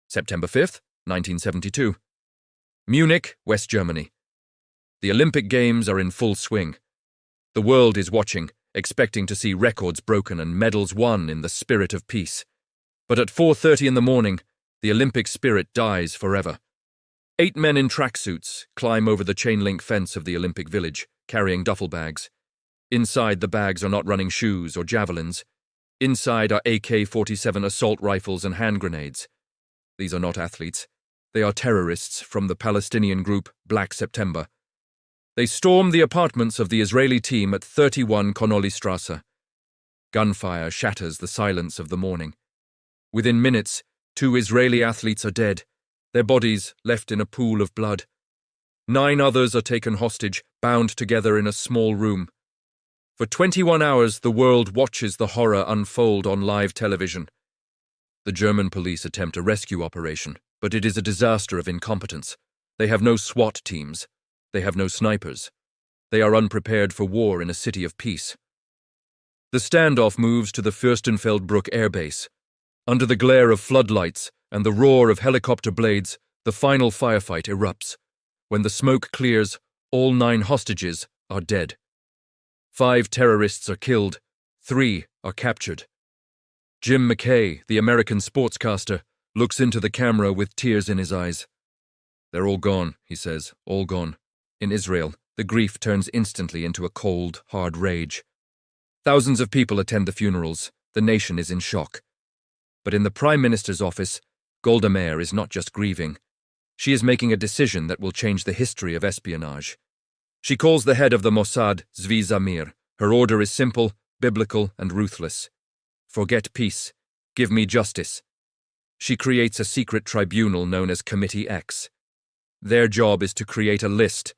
September 5th, 1972. Munich, West Germany. The Olympic Games are in full swing. The world is watching, expecting to see records broken and medals won in the spirit of peace. But at 4:30 in the morning, the Olympic spirit dies forever. 8 men in tracksuits climb over the chain-link fence of the Olympic village, carrying duffel bags. Inside the bags are not running shoes or javelins. Inside are AK-47 assault rifles and hand grenades. These are not athletes. They are terrorists from the Palestinian group Black September. They storm the apartments of the Israeli team at 31 Connolly Strasse. Gunfire shatters the silence of the morning. Within minutes, 2 Israeli athletes are dead, their bodies left in a pool of blood. 9 others are taken hostage, bound together in a small room. For 21 hours, the world watches the horror unfold on live television. The German police attempt a rescue operation, but it is a disaster of incompetence. They have no SWAT teams. They have no snipers. They are unprepared for war in a city of peace. The standoff moves to the Fürstenfeldbruck air base. Under the glare of floodlights and the roar of helicopter blades, the final firefight erupts. When the smoke clears, all 9 hostages are dead. 5 terrorists are killed, 3 are captured. Jim McKay, the American sportscaster, looks into the camera with tears in his eyes. "They're all gone," he says, "all gone." In Israel, the grief turns instantly into a cold, hard rage. Thousands of people attend the funerals. The nation is in shock. But in the Prime Minister's office, Golda Meir is not just grieving. She is making a decision that will change the history of espionage. She calls the head of the Mossad Zvi Zamir. Her order is simple, biblical, and ruthless. Forget peace. Give me justice. She creates a secret tribunal known as Committee X. Their job is to create a list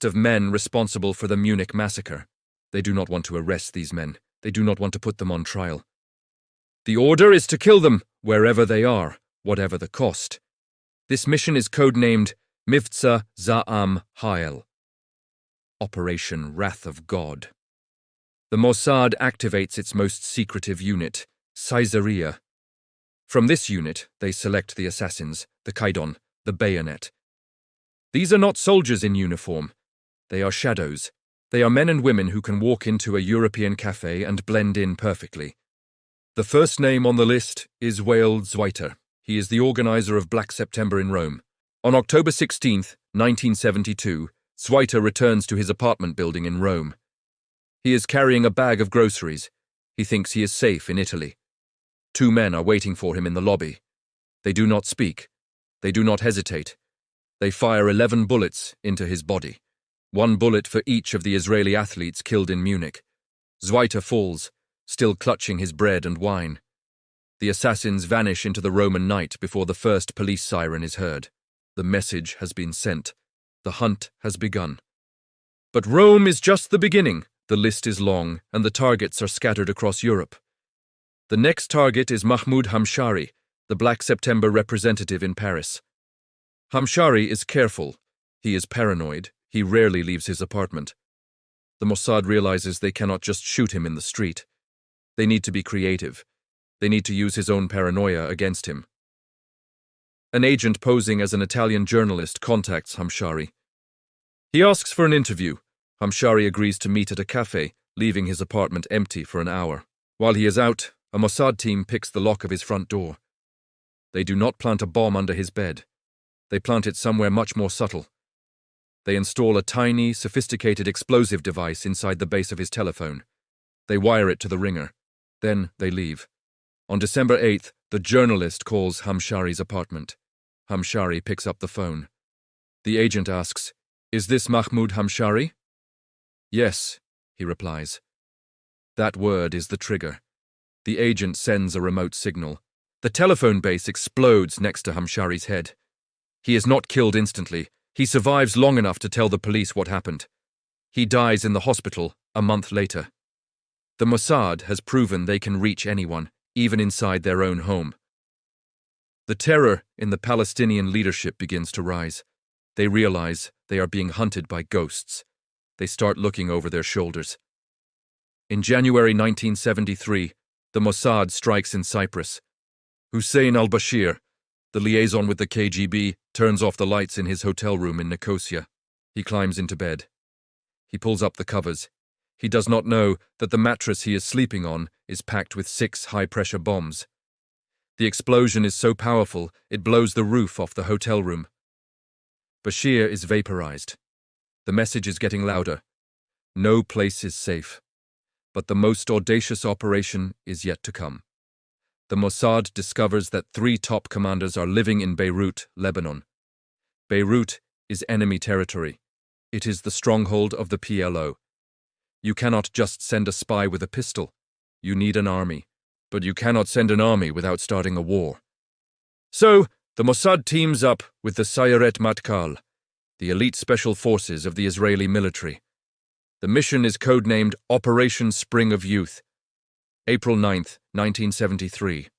of men responsible for the Munich massacre. They do not want to arrest these men. They do not want to put them on trial. The order is to kill them wherever they are, whatever the cost. This mission is codenamed Mivtza Za'am Ha'el. Operation Wrath of God. The Mossad activates its most secretive unit, Caesarea. From this unit, they select the assassins, the Kidon, the bayonet. These are not soldiers in uniform. They are shadows. They are men and women who can walk into a European cafe and blend in perfectly. The first name on the list is Wael Zwaiter. He is the organizer of Black September in Rome. On October 16, 1972, Zwaiter returns to his apartment building in Rome. He is carrying a bag of groceries. He thinks he is safe in Italy. 2 men are waiting for him in the lobby. They do not speak. They do not hesitate. They fire 11 bullets into his body. 1 bullet for each of the Israeli athletes killed in Munich. Zwaiter falls, still clutching his bread and wine. The assassins vanish into the Roman night before the first police siren is heard. The message has been sent. The hunt has begun. But Rome is just the beginning. The list is long, and the targets are scattered across Europe. The next target is Mahmoud Hamshari, the Black September representative in Paris. Hamshari is careful. He is paranoid. He rarely leaves his apartment. The Mossad realizes they cannot just shoot him in the street. They need to be creative. They need to use his own paranoia against him. An agent posing as an Italian journalist contacts Hamshari. He asks for an interview. Hamshari agrees to meet at a cafe, leaving his apartment empty for an hour. While he is out, a Mossad team picks the lock of his front door. They do not plant a bomb under his bed. They plant it somewhere much more subtle. They install a tiny, sophisticated explosive device inside the base of his telephone. They wire it to the ringer. Then they leave. On December 8th, the journalist calls Hamshari's apartment. Hamshari picks up the phone. The agent asks, "Is this Mahmoud Hamshari?" "Yes," he replies. That word is the trigger. The agent sends a remote signal. The telephone base explodes next to Hamshari's head. He is not killed instantly. He survives long enough to tell the police what happened. He dies in the hospital a month later. The Mossad has proven they can reach anyone, even inside their own home. The terror in the Palestinian leadership begins to rise. They realize they are being hunted by ghosts. They start looking over their shoulders. In January 1973, the Mossad strikes in Cyprus. Hussein Al-Bashir, the liaison with the KGB, turns off the lights in his hotel room in Nicosia. He climbs into bed. He pulls up the covers. He does not know that the mattress he is sleeping on is packed with 6 high-pressure bombs. The explosion is so powerful, it blows the roof off the hotel room. Bashir is vaporized. The message is getting louder. No place is safe. But the most audacious operation is yet to come. The Mossad discovers that 3 top commanders are living in Beirut, Lebanon. Beirut is enemy territory. It is the stronghold of the PLO. You cannot just send a spy with a pistol. You need an army. But you cannot send an army without starting a war. So, the Mossad teams up with the Sayeret Matkal, the elite special forces of the Israeli military. The mission is codenamed Operation Spring of Youth. April 9th, 1973.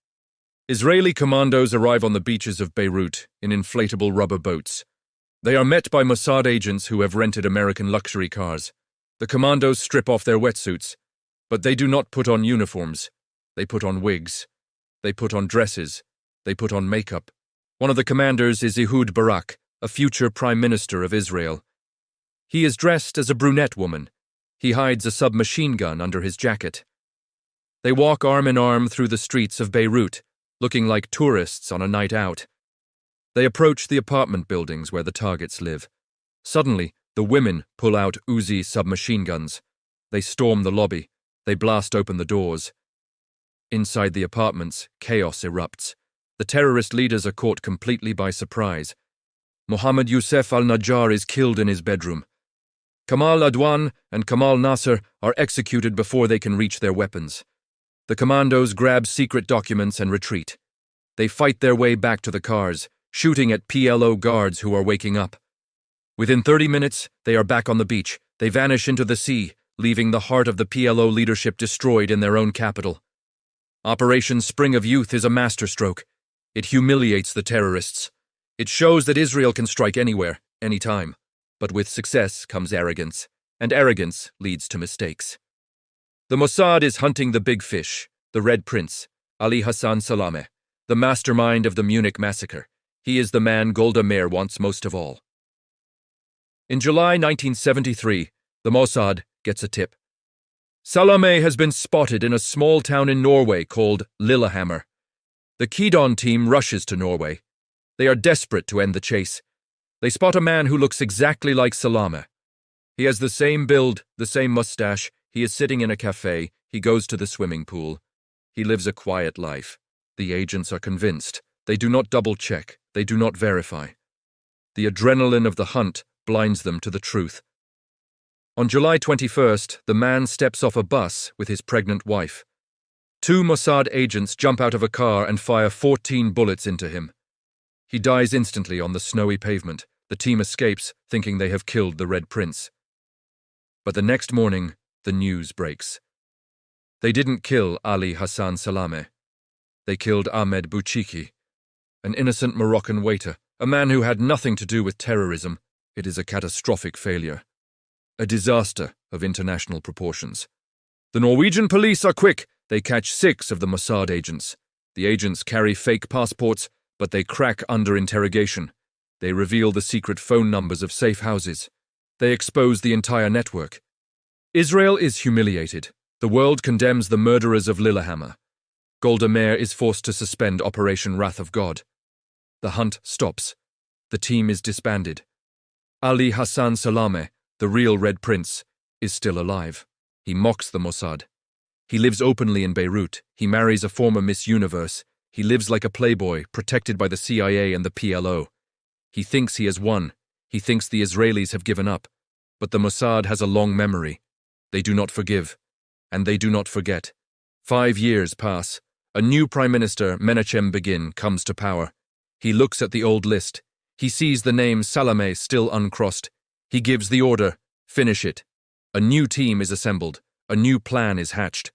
Israeli commandos arrive on the beaches of Beirut in inflatable rubber boats. They are met by Mossad agents who have rented American luxury cars. The commandos strip off their wetsuits, but they do not put on uniforms. They put on wigs. They put on dresses. They put on makeup. One of the commanders is Ehud Barak, a future prime minister of Israel. He is dressed as a brunette woman. He hides a submachine gun under his jacket. They walk arm in arm through the streets of Beirut, looking like tourists on a night out. They approach the apartment buildings where the targets live. Suddenly, the women pull out Uzi submachine guns. They storm the lobby. They blast open the doors. Inside the apartments, chaos erupts. The terrorist leaders are caught completely by surprise. Mohammed Youssef al-Najjar is killed in his bedroom. Kamal Adwan and Kamal Nasser are executed before they can reach their weapons. The commandos grab secret documents and retreat. They fight their way back to the cars, shooting at PLO guards who are waking up. Within 30 minutes, they are back on the beach. They vanish into the sea, leaving the heart of the PLO leadership destroyed in their own capital. Operation Spring of Youth is a masterstroke. It humiliates the terrorists. It shows that Israel can strike anywhere, anytime. But with success comes arrogance, and arrogance leads to mistakes. The Mossad is hunting the big fish, the Red Prince, Ali Hassan Salameh, the mastermind of the Munich Massacre. He is the man Golda Meir wants most of all. In July 1973, the Mossad gets a tip. Salameh has been spotted in a small town in Norway called Lillehammer. The Kidon team rushes to Norway. They are desperate to end the chase. They spot a man who looks exactly like Salameh. He has the same build, the same mustache. He is sitting in a cafe. He goes to the swimming pool. He lives a quiet life. The agents are convinced. They do not double-check. They do not verify. The adrenaline of the hunt blinds them to the truth. On July 21st, the man steps off a bus with his pregnant wife. 2 Mossad agents jump out of a car and fire 14 bullets into him. He dies instantly on the snowy pavement. The team escapes, thinking they have killed the Red Prince. But the next morning, the news breaks. They didn't kill Ali Hassan Salameh. They killed Ahmed Bouchiki, an innocent Moroccan waiter, a man who had nothing to do with terrorism. It is a catastrophic failure. A disaster of international proportions. The Norwegian police are quick. They catch 6 of the Mossad agents. The agents carry fake passports, but they crack under interrogation. They reveal the secret phone numbers of safe houses. They expose the entire network. Israel is humiliated. The world condemns the murderers of Lillehammer. Golda Meir is forced to suspend Operation Wrath of God. The hunt stops. The team is disbanded. Ali Hassan Salameh, the real Red Prince, is still alive. He mocks the Mossad. He lives openly in Beirut. He marries a former Miss Universe. He lives like a playboy, protected by the CIA and the PLO. He thinks he has won. He thinks the Israelis have given up. But the Mossad has a long memory. They do not forgive. And they do not forget. 5 years pass. A new Prime Minister, Menachem Begin, comes to power. He looks at the old list. He sees the name Salameh still uncrossed. He gives the order, finish it. A new team is assembled. A new plan is hatched.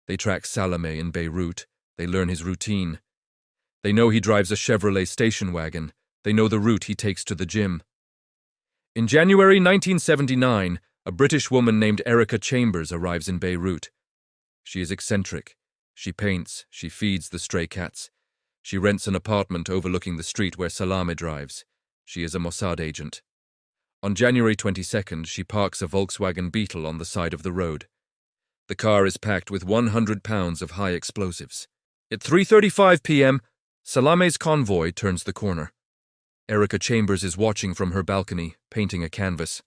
They track Salameh in Beirut. They learn his routine. They know he drives a Chevrolet station wagon. They know the route he takes to the gym. In January 1979, a British woman named Erica Chambers arrives in Beirut. She is eccentric. She paints. She feeds the stray cats. She rents an apartment overlooking the street where Salameh drives. She is a Mossad agent. On January 22nd, she parks a Volkswagen Beetle on the side of the road. The car is packed with 100 pounds of high explosives. At 3:35 p.m., Salameh's convoy turns the corner. Erica Chambers is watching from her balcony, painting a canvas.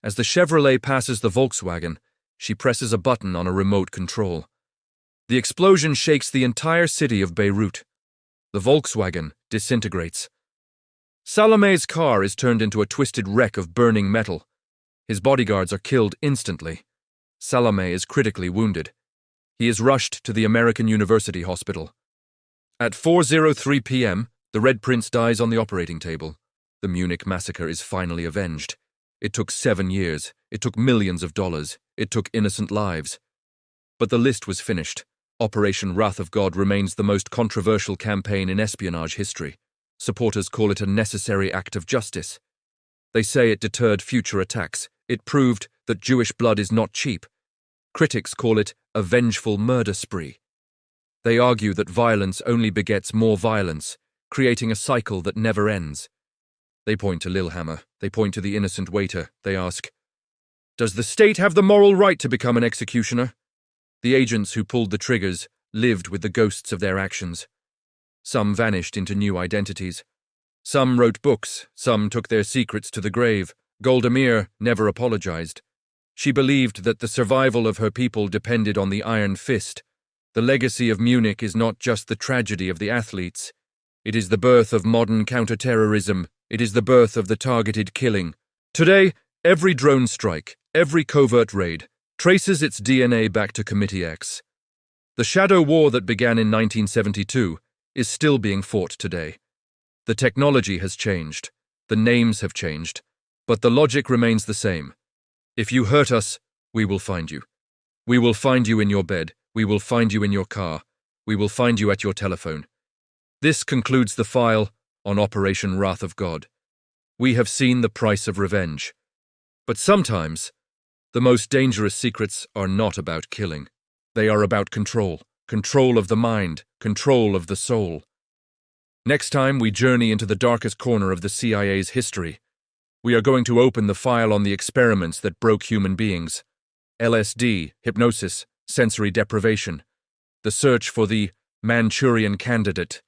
As the Chevrolet passes the Volkswagen, she presses a button on a remote control. The explosion shakes the entire city of Beirut. The Volkswagen disintegrates. Salameh's car is turned into a twisted wreck of burning metal. His bodyguards are killed instantly. Salameh is critically wounded. He is rushed to the American University Hospital. At 4:03 p.m., the Red Prince dies on the operating table. The Munich massacre is finally avenged. It took 7 years. It took millions of dollars. It took innocent lives. But the list was finished. Operation Wrath of God remains the most controversial campaign in espionage history. Supporters call it a necessary act of justice. They say it deterred future attacks. It proved that Jewish blood is not cheap. Critics call it a vengeful murder spree. They argue that violence only begets more violence, creating a cycle that never ends. They point to Lillehammer. They point to the innocent waiter. They ask, does the state have the moral right to become an executioner? The agents who pulled the triggers lived with the ghosts of their actions. Some vanished into new identities. Some wrote books. Some took their secrets to the grave. Golda Meir never apologized. She believed that the survival of her people depended on the iron fist. The legacy of Munich is not just the tragedy of the athletes. It is the birth of modern counter-terrorism. It is the birth of the targeted killing. Today, every drone strike, every covert raid, traces its DNA back to Committee X. The shadow war that began in 1972 is still being fought today. The technology has changed, the names have changed, but the logic remains the same. If you hurt us, we will find you. We will find you in your bed. We will find you in your car. We will find you at your telephone. This concludes the file on Operation Wrath of God. We have seen the price of revenge. But sometimes, the most dangerous secrets are not about killing. They are about control. Control of the mind. Control of the soul. Next time we journey into the darkest corner of the CIA's history, we are going to open the file on the experiments that broke human beings. LSD, hypnosis, sensory deprivation. The search for the Manchurian candidate.